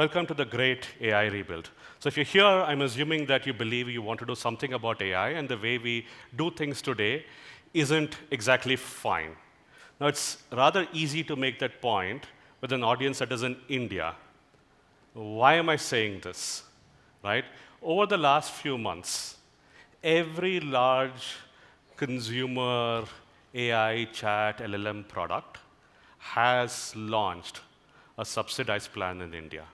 Welcome to the great AI rebuild. So if you're here, I'm assuming that you believe you want to do something about AI, and the way we do things today isn't exactly fine. Now, it's rather easy to make that point with an audience that is in India. Why am I saying this? Right? Over the last few months, every large consumer AI chat LLM product has launched a subsidized plan in India.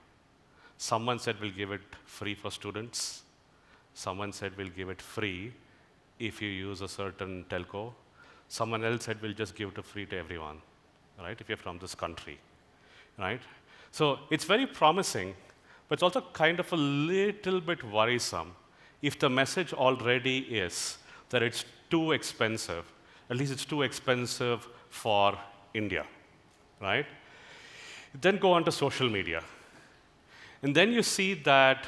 Someone said we'll give it free for students. Someone said we'll give it free if you use a certain telco. Someone else said we'll just give it free to everyone, right, if you're from this country, right? So it's very promising, but it's also kind of a little bit worrisome if the message already is that it's too expensive. At least it's too expensive for India, right? Then go on to social media. And then you see that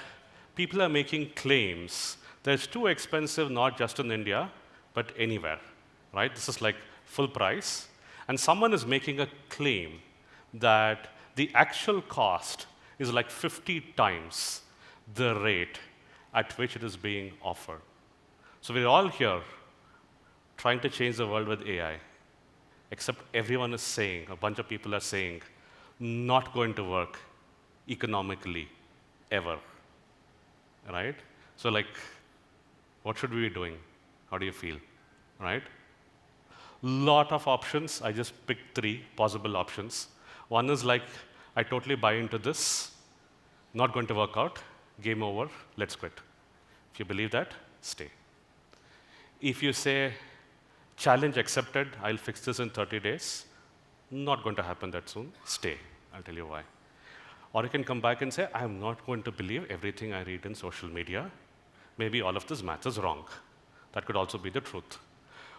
people are making claims that it's too expensive not just in India, but anywhere, right? This is like full price. And someone is making a claim that the actual cost is like 50 times the rate at which it is being offered. So we're all here trying to change the world with AI, except everyone is saying, a bunch of people are saying, not going to work economically, ever, right? So like, what should we be doing? How do you feel, right? Lot of options. I just picked 3 possible options. One is like, I totally buy into this, not going to work out, game over, let's quit. If you believe that, stay. If you say, challenge accepted, I'll fix this in 30 days, not going to happen that soon, stay. I'll tell you why. Or you can come back and say, I'm not going to believe everything I read in social media. Maybe all of this math is wrong. That could also be the truth.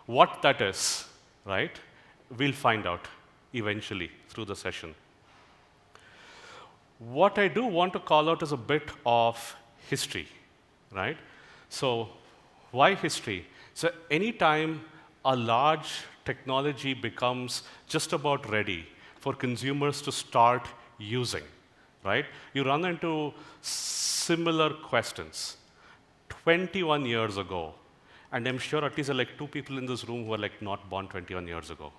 What that is, right, we'll find out eventually through the session. What I do want to call out is a bit of history, right? So why history? So anytime a large technology becomes just about ready for consumers to start using, right? You run into similar questions. 21 years ago, and I'm sure at least there are like 2 people in this room who are like not born 21 years ago.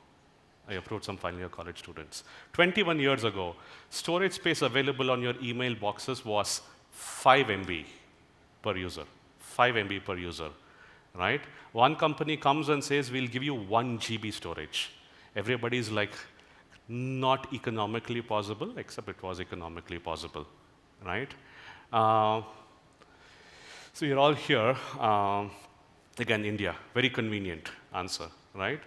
I approved some final year college students. 21 years ago, storage space available on your email boxes was 5 MB per user. 5 MB per user, right? One company comes and says, we'll give you 1 GB storage. Everybody's like, not economically possible, except it was economically possible, right? So you're all here. Again, India, very convenient answer, right?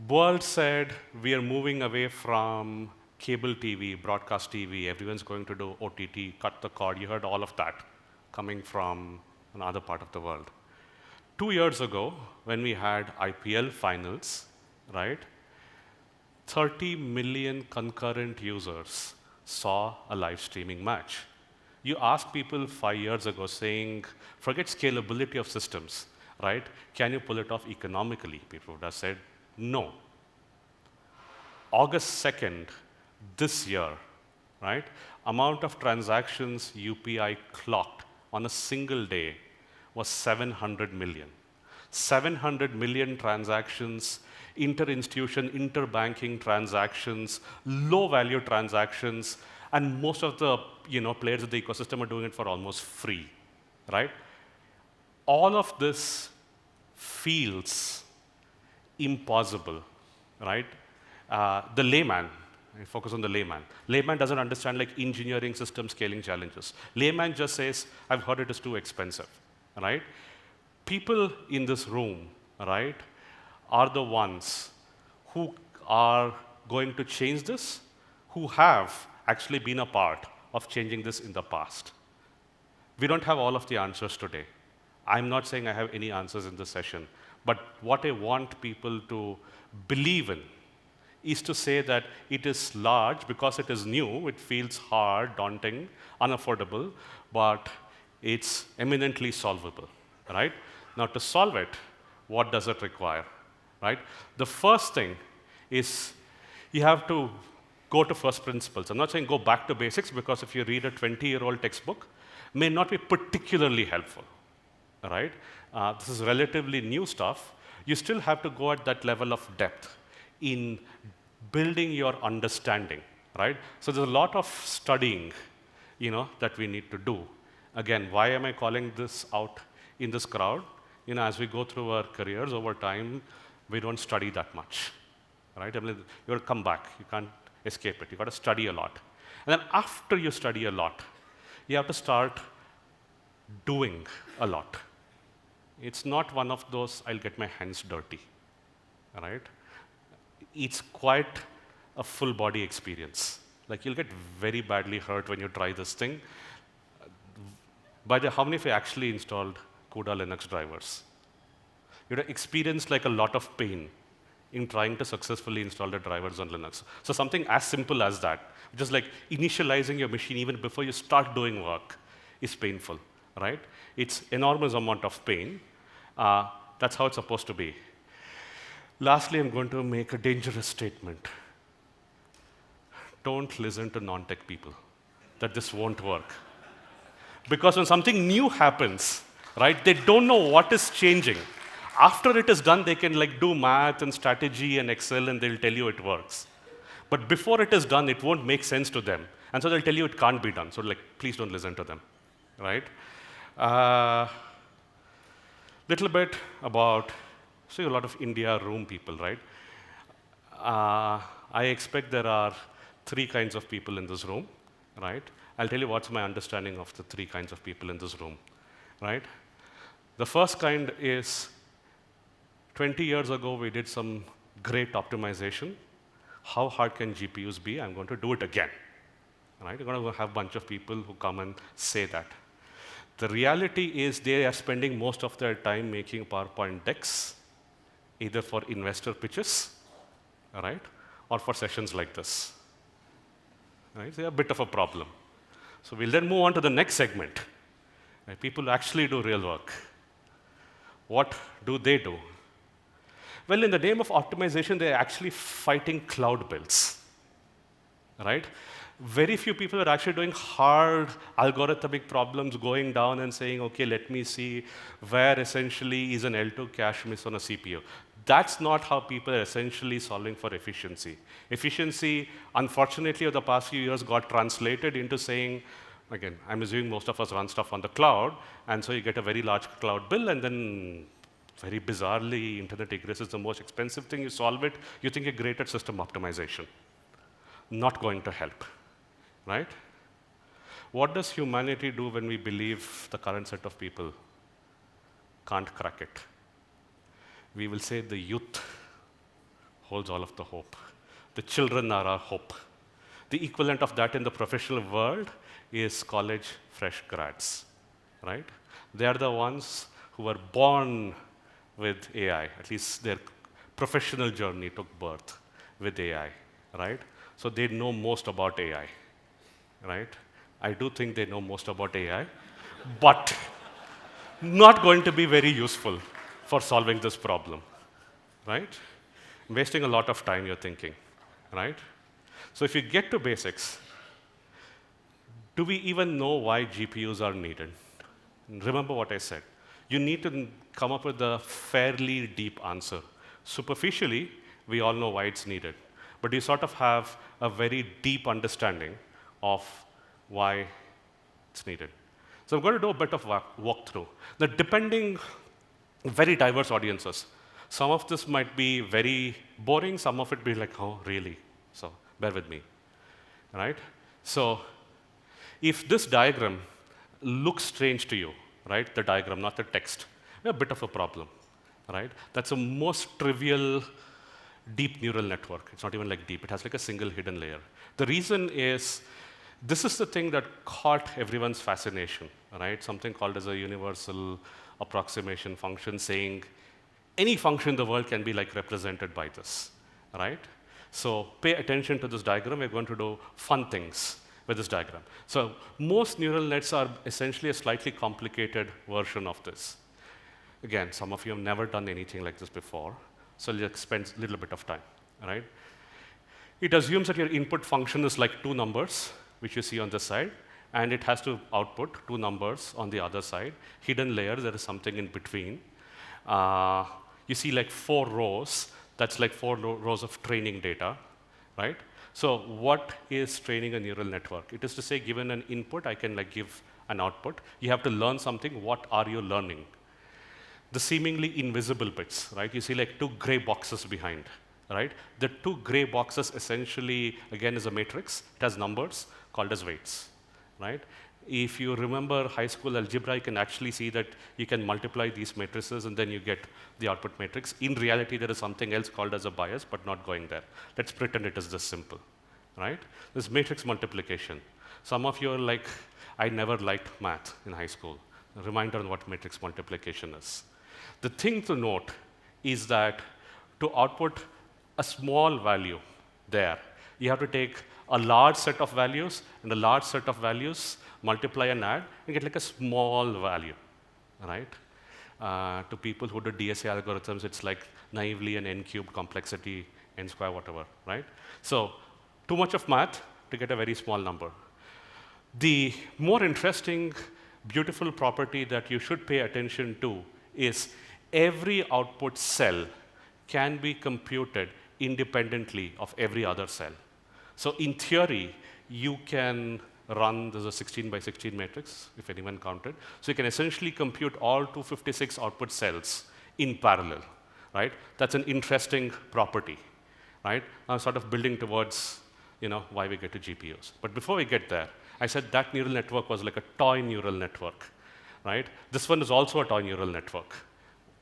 World said, we are moving away from cable TV, broadcast TV, everyone's going to do OTT, cut the cord. You heard all of that coming from another part of the world. 2 years ago, when we had IPL finals, right, 30 million concurrent users saw a live streaming match. You asked people 5 years ago saying, forget scalability of systems, right? Can you pull it off economically? People would have said, no. August 2nd, this year, right? Amount of transactions UPI clocked on a single day was 700 million. 700 million transactions, inter-institution, inter-banking transactions, low-value transactions, and most of the players of the ecosystem are doing it for almost free, right? All of this feels impossible, right? The layman, I focus on the layman. Layman doesn't understand like engineering system scaling challenges. Layman just says, I've heard it is too expensive, right? People in this room, right, are the ones who are going to change this, who have actually been a part of changing this in the past. We don't have all of the answers today. I'm not saying I have any answers in this session, but what I want people to believe in is to say that it is large because it is new, it feels hard, daunting, unaffordable, but it's eminently solvable, right? Now to solve it, what does it require, right? The first thing is you have to go to first principles. I'm not saying go back to basics, because if you read a 20-year-old textbook, may not be particularly helpful, right? This is relatively new stuff. You still have to go at that level of depth in building your understanding, right? So there's a lot of studying, that we need to do. Again, why am I calling this out in this crowd? As we go through our careers over time, we don't study that much, right? I mean, you got to come back. You can't escape it. You got to study a lot. And then after you study a lot, you have to start doing a lot. It's not one of those, I'll get my hands dirty, right? It's quite a full body experience. Like, you'll get very badly hurt when you try this thing. By the way, how many of you actually installed CUDA Linux drivers? You'd have experienced like a lot of pain in trying to successfully install the drivers on Linux. So something as simple as that, just like initializing your machine even before you start doing work, is painful, right? It's enormous amount of pain. That's how it's supposed to be. Lastly, I'm going to make a dangerous statement. Don't listen to non-tech people, that this won't work. Because when something new happens, right, they don't know what is changing. After it is done, they can do math and strategy and Excel, and they'll tell you it works. But before it is done, it won't make sense to them. And so they'll tell you it can't be done. So please don't listen to them, right? Little bit about, a lot of India room people, right? I expect there are 3 kinds of people in this room, right? I'll tell you what's my understanding of the 3 kinds of people in this room, right? The first kind is 20 years ago, we did some great optimization. How hard can GPUs be? I'm going to do it again, right? You're going to have a bunch of people who come and say that. The reality is they are spending most of their time making PowerPoint decks, either for investor pitches, right, or for sessions like this. Right? So a bit of a problem. So we'll then move on to the next segment. Right? People actually do real work. What do they do? Well, in the name of optimization, they're actually fighting cloud bills, right? Very few people are actually doing hard algorithmic problems, going down and saying, okay, let me see where essentially is an L2 cache miss on a CPU. That's not how people are essentially solving for efficiency. Efficiency, unfortunately, over the past few years got translated into saying, again, I'm assuming most of us run stuff on the cloud, and so you get a very large cloud bill, and then very bizarrely, internet egress is the most expensive thing. You solve it, you think you're great at system optimization. Not going to help, right? What does humanity do when we believe the current set of people can't crack it? We will say the youth holds all of the hope. The children are our hope. The equivalent of that in the professional world is college fresh grads, right? They are the ones who were born with AI. At least their professional journey took birth with AI, right? So they know most about AI, right? I do think they know most about AI, but not going to be very useful for solving this problem, right? Wasting a lot of time, you're thinking, right? So if you get to basics, do we even know why GPUs are needed? Remember what I said. You need to come up with a fairly deep answer. Superficially, we all know why it's needed, but you sort of have a very deep understanding of why it's needed. So I'm going to do a bit of walkthrough. Now, depending, very diverse audiences. Some of this might be very boring, some of it be like, oh, really? So bear with me, right? So if this diagram looks strange to you, right, the diagram, not the text, a bit of a problem, right? That's a most trivial deep neural network. It's not even like deep. It has like a single hidden layer. The reason is this is the thing that caught everyone's fascination, right? Something called as a universal approximation function, saying any function in the world can be represented by this, right? So pay attention to this diagram. We're going to do fun things with this diagram. So most neural nets are essentially a slightly complicated version of this. Again, some of you have never done anything like this before, so let's spend a little bit of time, right? It assumes that your input function is like two numbers, which you see on this side, and it has to output two numbers on the other side. Hidden layer, there is something in between. You see like 4 rows. That's like 4 rows of training data, right? So what is training a neural network? It is to say, given an input, I can like give an output. You have to learn something. What are you learning? The seemingly invisible bits, right? You see like 2 gray boxes behind, right? The 2 gray boxes essentially, again, is a matrix. It has numbers called as weights, right? If you remember high school algebra, you can actually see that you can multiply these matrices and then you get the output matrix. In reality, there is something else called as a bias, but not going there. Let's pretend it is this simple, right? This matrix multiplication. Some of you are like, I never liked math in high school. A reminder on what matrix multiplication is. The thing to note is that to output a small value there, you have to take a large set of values and a large set of values, multiply and add, and get like a small value, right? To people who do DSA algorithms, it's like naively an n cubed complexity, n square, whatever, right? So too much of math to get a very small number. The more interesting, beautiful property that you should pay attention to is every output cell can be computed independently of every other cell. So in theory, you can run, there's a 16 by 16 matrix, if anyone counted. So you can essentially compute all 256 output cells in parallel, right? That's an interesting property, right? I'm sort of building towards, why we get to GPUs. But before we get there, I said that neural network was like a toy neural network, right? This one is also a toy neural network,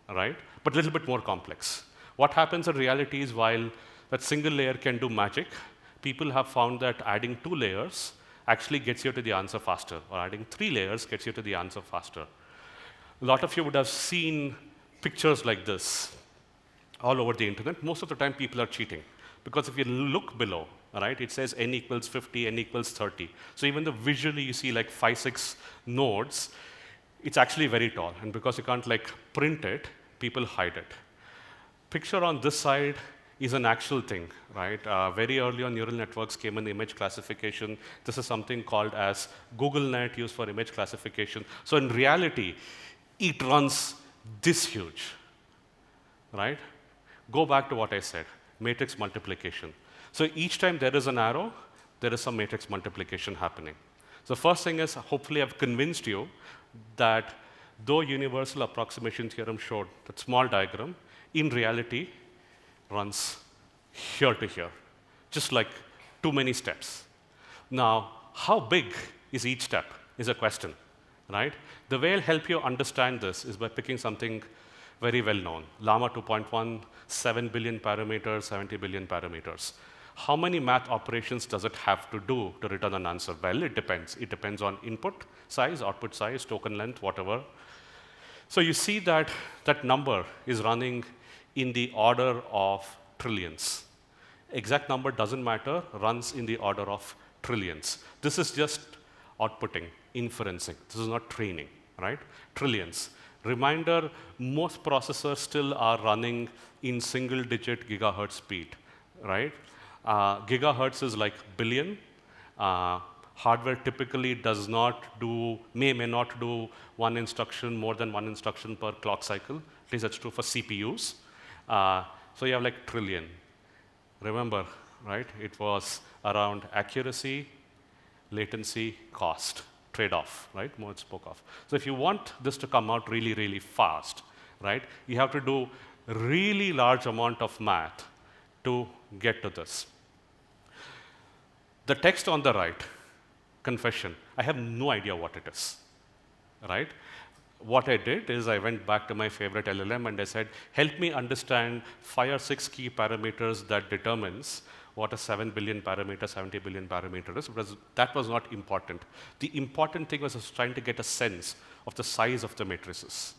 right? But a little bit more complex. What happens in reality is while that single layer can do magic, people have found that adding 2 layers actually gets you to the answer faster, or adding 3 layers gets you to the answer faster. A lot of you would have seen pictures like this all over the internet. Most of the time, people are cheating. Because if you look below, right, it says n equals 50, n equals 30. So even though visually you see like 5, 6 nodes, it's actually very tall. And because you can't like print it, people hide it. Picture on this side is an actual thing, right? Very early on, neural networks came in image classification. This is something called as GoogleNet, used for image classification. So in reality, it runs this huge, right? Go back to what I said, matrix multiplication. So each time there is an arrow, there is some matrix multiplication happening. So first thing is, hopefully I've convinced you that though universal approximation theorem showed that small diagram, in reality, runs here to here, just like too many steps. Now, how big is each step is a question, right? The way I'll help you understand this is by picking something very well known. Llama 2.1, 7 billion parameters, 70 billion parameters. How many math operations does it have to do to return an answer? Well, it depends. It depends on input size, output size, token length, whatever. So you see that that number is running in the order of trillions. Exact number doesn't matter, runs in the order of trillions. This is just outputting, inferencing. This is not training, right? Trillions. Reminder, most processors still are running in single-digit gigahertz speed, right? Gigahertz is like billion. Hardware typically does not do, may not do more than one instruction per clock cycle. At least that's true for CPUs. So you have like trillion. Remember, right? It was around accuracy, latency, cost, trade-off, right? Mo spoke of. So if you want this to come out really, really fast, right? You have to do really large amount of math to get to this. The text on the right, confession, I have no idea what it is, right? What I did is I went back to my favorite LLM and I said, help me understand 5 or 6 key parameters that determines what a 7 billion parameter, 70 billion parameter is, because that was not important. The important thing was I was trying to get a sense of the size of the matrices,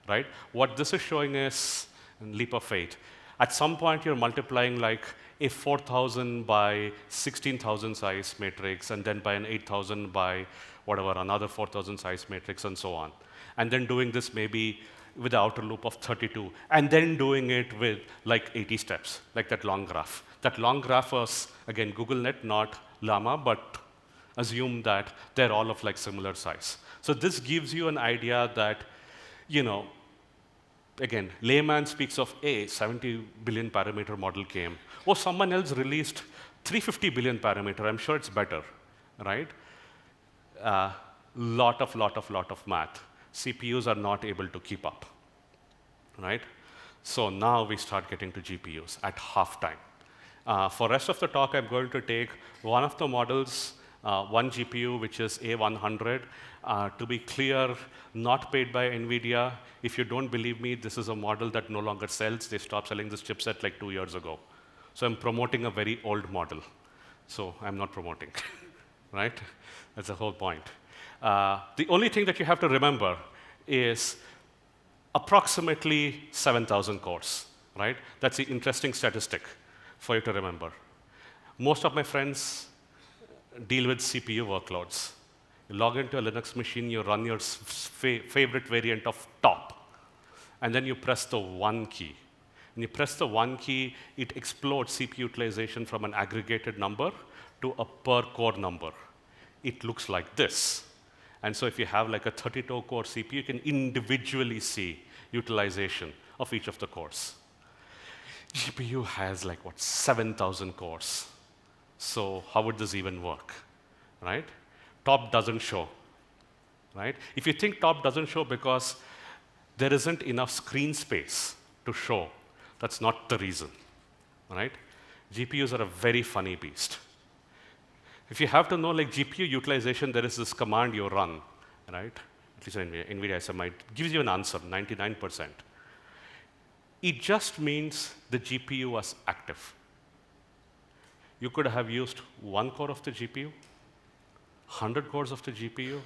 right? What this is showing is a leap of faith. At some point, you're multiplying like a 4,000 by 16,000 size matrix, and then by an 8,000 by whatever, another 4,000 size matrix, and so on. And then doing this maybe with the outer loop of 32, and then doing it with like 80 steps, like that long graph. That long graph was, again, GoogleNet, not Llama, but assume that they're all of like similar size. So this gives you an idea that, again, layman speaks of a 70 billion parameter model came. Oh, someone else released 350 billion parameter. I'm sure it's better, right? Lot of math. CPUs are not able to keep up, right? So now we start getting to GPUs at halftime. For rest of the talk, I'm going to take one of the models, one GPU, which is A100. To be clear, not paid by NVIDIA. If you don't believe me, this is a model that no longer sells. They stopped selling this chipset like 2 years ago. So I'm promoting a very old model. So I'm not promoting, right? That's the whole point. The only thing that you have to remember is approximately 7,000 cores, right? That's the interesting statistic for you to remember. Most of my friends deal with CPU workloads. You log into a Linux machine, you run your favorite variant of top, and then you press the 1 key. When you press the 1 key, it explodes CPU utilization from an aggregated number to a per core number. It looks like this. And so if you have like a 32-core CPU, you can individually see utilization of each of the cores. GPU has like, 7,000 cores. So how would this even work, right? Top doesn't show, right? If you think top doesn't show because there isn't enough screen space to show, that's not the reason, right? GPUs are a very funny beast. If you have to know like GPU utilization, there is this command you run, right? At least in NVIDIA SMI, it gives you an answer, 99%. It just means the GPU was active. You could have used 1 core of the GPU, 100 cores of the GPU,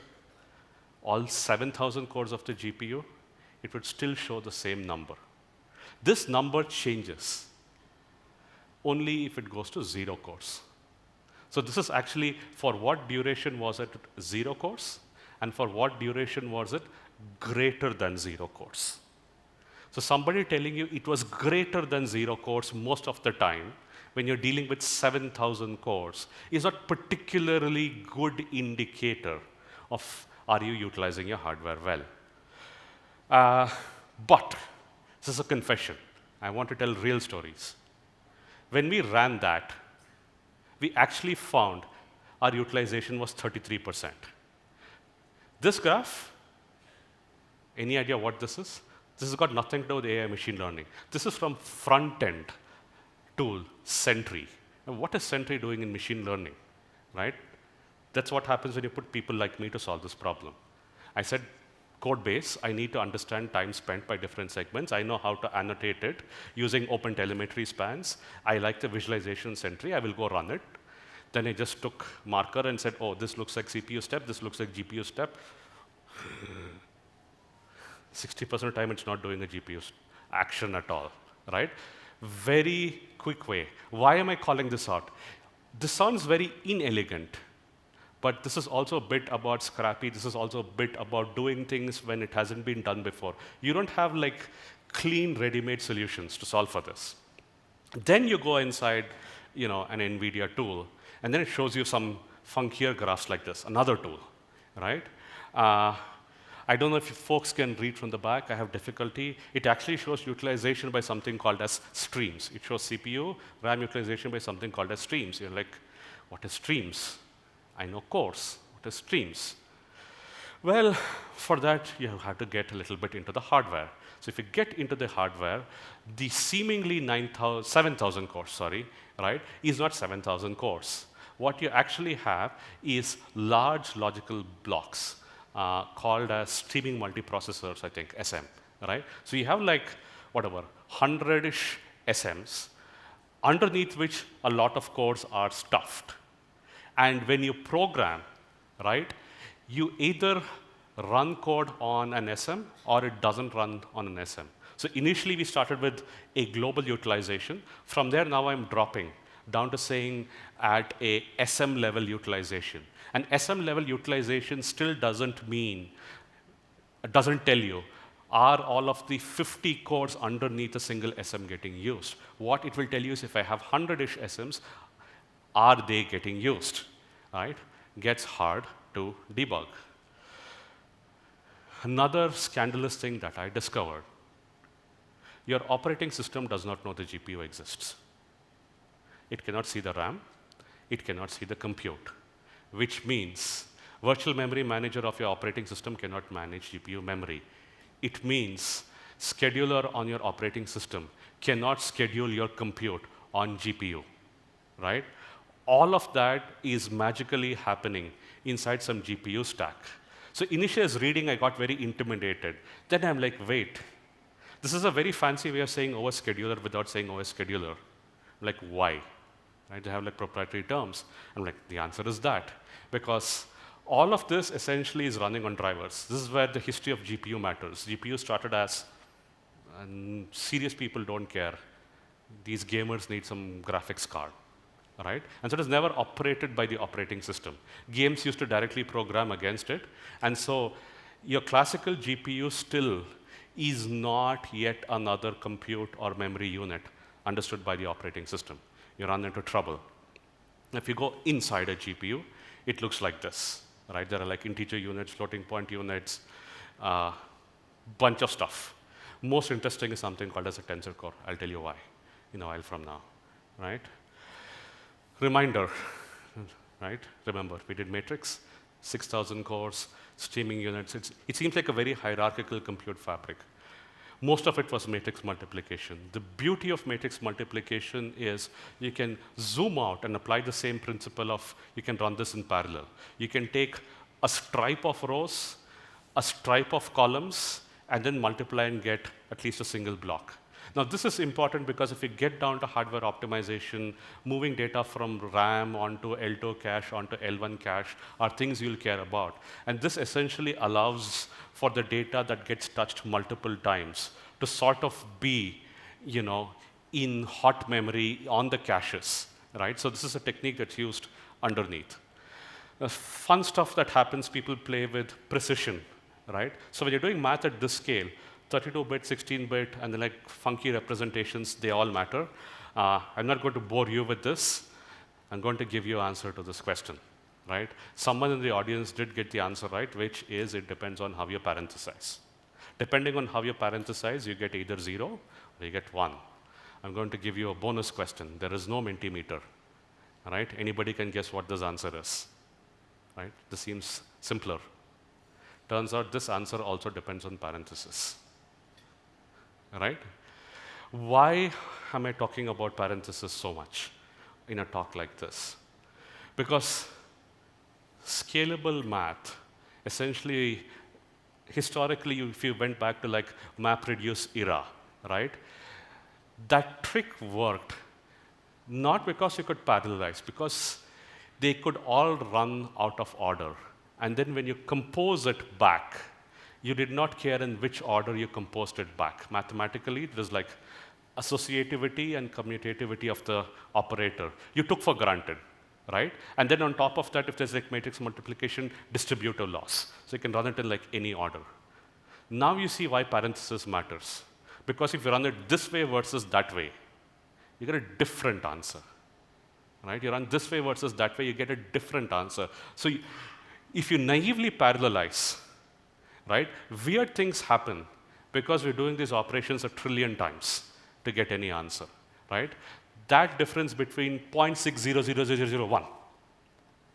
all 7,000 cores of the GPU, it would still show the same number. This number changes only if it goes to 0 cores. So this is actually for what duration was it 0 cores, and for what duration was it greater than 0 cores. So somebody telling you it was greater than 0 cores most of the time when you're dealing with 7,000 cores is a particularly good indicator of are you utilizing your hardware well. But this is a confession. I want to tell real stories. When we ran that, we actually found our utilization was 33%. This graph, any idea what this is? This has got nothing to do with AI machine learning. This is from front-end tool, Sentry. And what is Sentry doing in machine learning, right? That's what happens when you put people like me to solve this problem. I said, code base, I need to understand time spent by different segments. I know how to annotate it using open telemetry spans. I like the visualization Sentry. I will go run it. Then I just took marker and said, oh, this looks like CPU step. This looks like GPU step. 60% of the time, it's not doing a GPU action at all, right? Very quick way. Why am I calling this out? This sounds very inelegant, but this is also a bit about scrappy. This is also a bit about doing things when it hasn't been done before. You don't have like clean, ready-made solutions to solve for this. Then you go inside, an NVIDIA tool, and then it shows you some funkier graphs like this, another tool, right? I don't know if folks can read from the back. I have difficulty. It actually shows utilization by something called as streams. It shows CPU, RAM utilization by something called as streams. You're like, what is streams? I know cores. What is streams? Well, for that, you have to get a little bit into the hardware. So if you get into the hardware, the seemingly 7,000 cores, right, is not 7,000 cores. What you actually have is large logical blocks called as streaming multiprocessors, I think, SM, right? So you have like, 100-ish SMs, underneath which a lot of cores are stuffed. And when you program, right, you either run code on an SM or it doesn't run on an SM. So initially we started with a global utilization. From there now I'm dropping down to saying at a SM level utilization. And SM level utilization still doesn't tell you, are all of the 50 cores underneath a single SM getting used? What it will tell you is if I have 100-ish SMs, are they getting used? Right? Gets hard to debug. Another scandalous thing that I discovered, your operating system does not know the GPU exists. It cannot see the RAM, it cannot see the compute, which means virtual memory manager of your operating system cannot manage GPU memory. It means scheduler on your operating system cannot schedule your compute on GPU, right? All of that is magically happening inside some GPU stack. So initially as reading, I got very intimidated. Then I'm like, wait, this is a very fancy way of saying OS scheduler without saying OS scheduler. Like, why? Right? They have like proprietary terms. I'm like, the answer is that. Because all of this essentially is running on drivers. This is where the history of GPU matters. GPU started as, serious people don't care. These gamers need some graphics card. Right? And so it was never operated by the operating system. Games used to directly program against it. And so your classical GPU still is not yet another compute or memory unit understood by the operating system. You run into trouble. If you go inside a GPU, it looks like this. Right? There are like integer units, floating point units, bunch of stuff. Most interesting is something called as a tensor core. I'll tell you why in a while from now. Right? Reminder, right? Remember, we did matrix, 6,000 cores, streaming units. It seems like a very hierarchical compute fabric. Most of it was matrix multiplication. The beauty of matrix multiplication is you can zoom out and apply the same principle of you can run this in parallel. You can take a stripe of rows, a stripe of columns, and then multiply and get at least a single block. Now, this is important because if you get down to hardware optimization, moving data from RAM onto L2 cache onto L1 cache are things you'll care about. And this essentially allows for the data that gets touched multiple times to sort of be, in hot memory on the caches, right? So this is a technique that's used underneath. The fun stuff that happens, people play with precision, right? So when you're doing math at this scale, 32-bit, 16-bit, and then like funky representations, they all matter. I'm not going to bore you with this. I'm going to give you an answer to this question, right? Someone in the audience did get the answer right, which is it depends on how you parenthesize. Depending on how you parenthesize, you get either 0 or you get 1. I'm going to give you a bonus question. There is no Mentimeter, right? Anybody can guess what this answer is, right? This seems simpler. Turns out this answer also depends on parenthesis. Right? Why am I talking about parentheses so much in a talk like this? Because scalable math, essentially, historically, if you went back to like MapReduce era, right? That trick worked not because you could parallelize, because they could all run out of order. And then when you compose it back, you did not care in which order you composed it back. Mathematically, it was like associativity and commutativity of the operator. You took for granted, right? And then on top of that, if there's like matrix multiplication, distributive loss. So you can run it in like any order. Now you see why parenthesis matters. Because if you run it this way versus that way, you get a different answer, right? You run this way versus that way, you get a different answer. So if you naively parallelize, right? Weird things happen because we're doing these operations 1 trillion times to get any answer, right? That difference between 0.6000001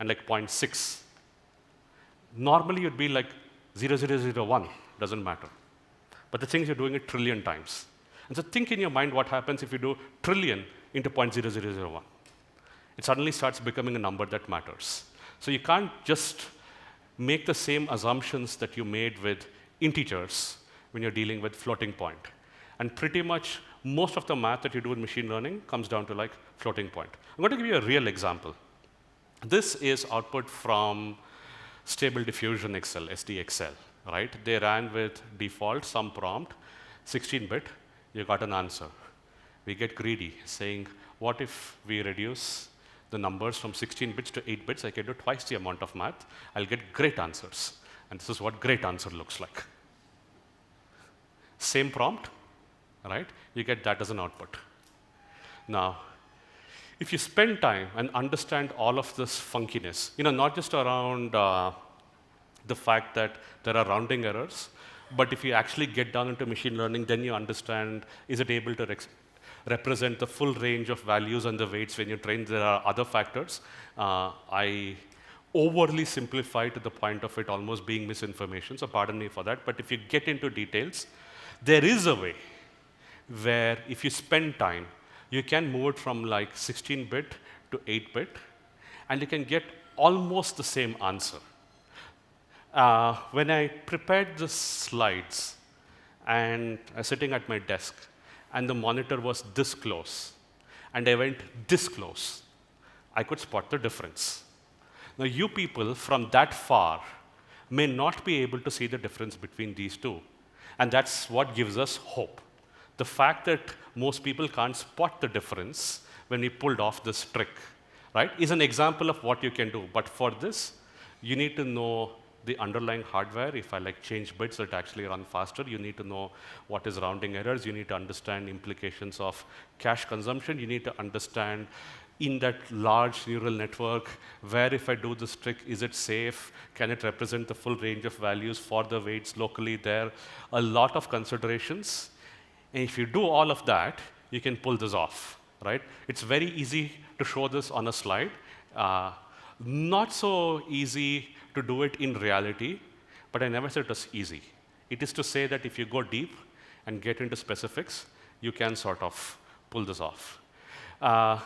and like 0.6, normally you'd be like 0001, doesn't matter. But the thing is you're doing it 1 trillion times. And so think in your mind what happens if you do trillion into 0.0001. It suddenly starts becoming a number that matters. So you can't just make the same assumptions that you made with integers when you're dealing with floating point. And pretty much most of the math that you do in machine learning comes down to like floating point. I'm going to give you a real example. This is output from Stable Diffusion Excel, SDXL, right? They ran with default, some prompt, 16-bit, you got an answer. We get greedy, saying, what if we reduce the numbers from 16 bits to 8 bits, I can do twice the amount of math. I'll get great answers. And this is what great answer looks like. Same prompt, right? You get that as an output. Now, if you spend time and understand all of this funkiness, not just around the fact that there are rounding errors, but if you actually get down into machine learning, then you understand, is it able to represent the full range of values and the weights when you train? There are other factors. I overly simplify to the point of it almost being misinformation, so pardon me for that. But if you get into details, there is a way where if you spend time, you can move it from like 16-bit to 8-bit, and you can get almost the same answer. When I prepared the slides, and I was sitting at my desk, and the monitor was this close, and I went this close, I could spot the difference. Now, you people from that far may not be able to see the difference between these two, and that's what gives us hope. The fact that most people can't spot the difference when we pulled off this trick, right, is an example of what you can do. But for this, you need to know the underlying hardware. If I change bits, it actually run faster. You need to know what is rounding errors. You need to understand implications of cache consumption. You need to understand in that large neural network, where if I do this trick, is it safe? Can it represent the full range of values for the weights locally there? A lot of considerations. And if you do all of that, you can pull this off, right? It's very easy to show this on a slide. Not so easy to do it in reality, but I never said it was easy. It is to say that if you go deep and get into specifics, you can sort of pull this off.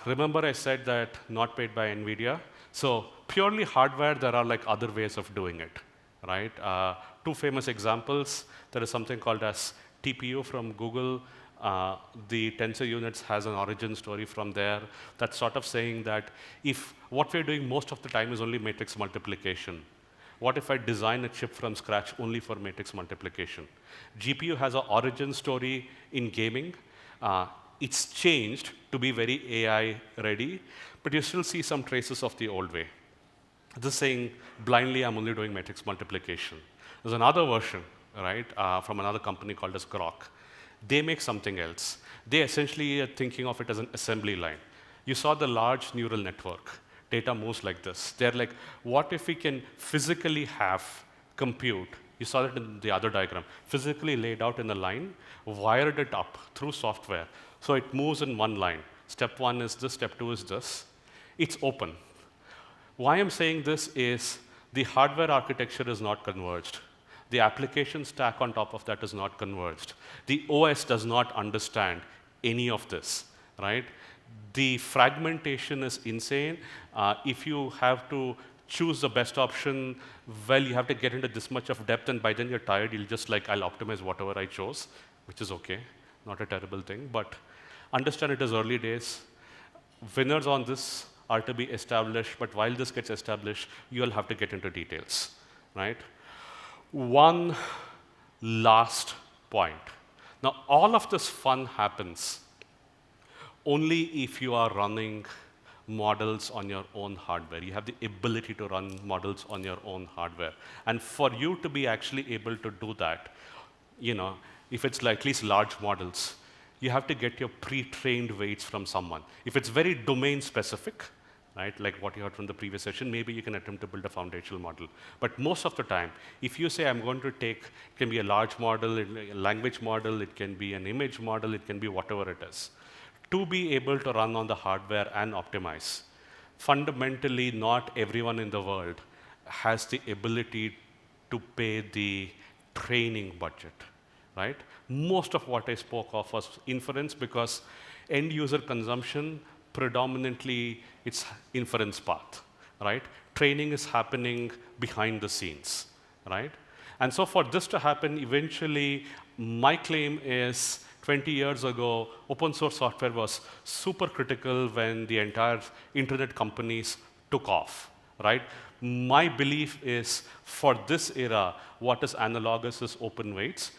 Remember I said that not paid by NVIDIA? So purely hardware, there are other ways of doing it, right? Two famous examples. There is something called as TPU from Google. The tensor units has an origin story from there. That's sort of saying that if what we're doing most of the time is only matrix multiplication, what if I design a chip from scratch only for matrix multiplication? GPU has an origin story in gaming. It's changed to be very AI ready, but you still see some traces of the old way. This saying, blindly, I'm only doing matrix multiplication. There's another version, right, from another company called as Grok. They make something else. They essentially are thinking of it as an assembly line. You saw the large neural network. Data moves like this. They're like, what if we can physically have compute? You saw that in the other diagram. Physically laid out in a line, wired it up through software. So it moves in one line. Step one is this, step two is this. It's open. Why I'm saying this is the hardware architecture is not converged. The application stack on top of that is not converged. The OS does not understand any of this, right? The fragmentation is insane. If you have to choose the best option, well, you have to get into this much of depth, and by then you're tired. You'll just I'll optimize whatever I chose, which is okay, not a terrible thing. But understand it is early days. Winners on this are to be established, but while this gets established, you'll have to get into details, right? One last point. Now, all of this fun happens only if you are running models on your own hardware. You have the ability to run models on your own hardware. And for you to be actually able to do that, if it's at least large models, you have to get your pre-trained weights from someone. If it's very domain specific, right, like what you heard from the previous session, maybe you can attempt to build a foundational model. But most of the time, if you say I'm going to take, it can be a large model, a language model, it can be an image model, it can be whatever it is. To be able to run on the hardware and optimize, fundamentally not everyone in the world has the ability to pay the training budget, right? Most of what I spoke of was inference, because end user consumption, predominantly it's inference path, right? Training is happening behind the scenes, right? And so for this to happen, eventually, my claim is 20 years ago, open source software was super critical when the entire internet companies took off, right? My belief is for this era, what is analogous is open weights.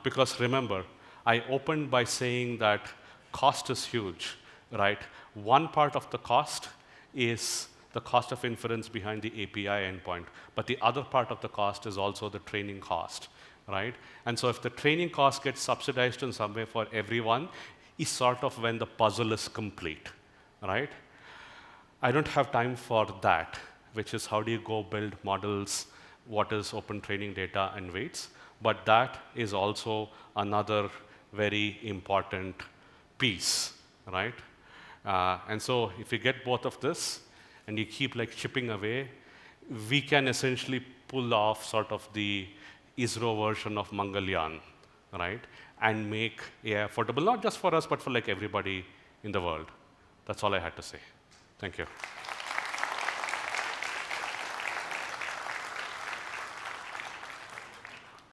Because remember, I opened by saying that cost is huge, right? One part of the cost is the cost of inference behind the API endpoint, but the other part of the cost is also the training cost, right? And so if the training cost gets subsidized in some way for everyone, is sort of when the puzzle is complete, right? I don't have time for that, which is how do you go build models, what is open training data and weights, but that is also another very important piece, right? And so if you get both of this and you keep like chipping away, we can essentially pull off sort of the ISRO version of Mangalyaan, right? And make AI affordable, not just for us, but for like everybody in the world. That's all I had to say. Thank you.